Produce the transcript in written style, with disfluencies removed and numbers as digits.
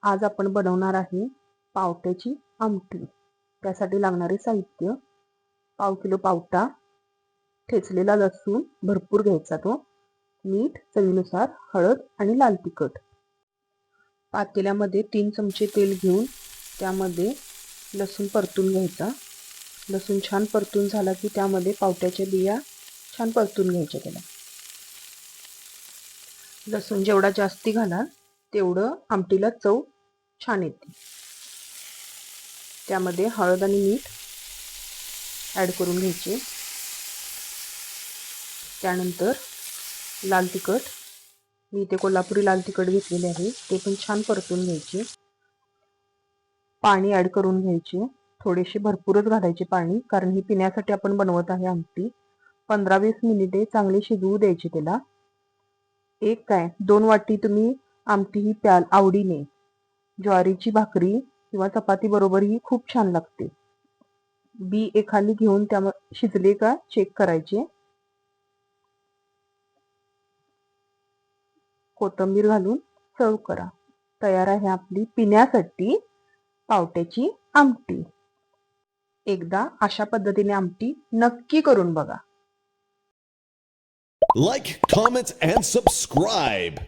आज आपण बनवणार आहे पावट्याची आमटी. त्यासाठी लागणारे साहित्य: पाव किलो पावटा, ठेचलेला लसूण भरपूर घ्यायचा तो, मीठ चवीनुसार, हळद आणि लाल तिखट. पातेल्यामध्ये 3 चमचे तेल घेऊन त्यामध्ये लसूण परतून घ्यायचा. लसूण छान परतून झाला की त्यामध्ये पावट्याच्या बिया छान परतून घ्यायच्या. त्याला लसूण जेवढा जास्ती घालाल तेवढं आमटीला चव छान येते. त्यामध्ये हळद आणि मीठ ॲड करून घ्यायचे. त्यानंतर लाल तिखट, मी इथे कोल्हापुरी लाल तिखट घेतलेले आहे, ते पण छान परतून घ्यायचे. पाणी ॲड करून घ्यायचे. थोडेसे भरपूरच घालायचे पाणी, कारण ही पिण्यासाठी आपण बनवत आहे आमटी. 15-20 मिनिटे चांगले शिजवू द्यायचे त्याला. 2 वाटी तुम्ही आमटी ही प्याल आवडीने. ज्वारीची भाकरी किंवा चपाती बरोबर ही खूप छान लागते. बी एखादी घेऊन त्यामध्ये शिजले का चेक करायचे. कोथिंबीर घालून सर्व करा. तयार आहे आपली पिण्यासाठी पावट्याची आमटी. एकदा अशा पद्धतीने आमटी नक्की करून बघा. Like, comment, and subscribe.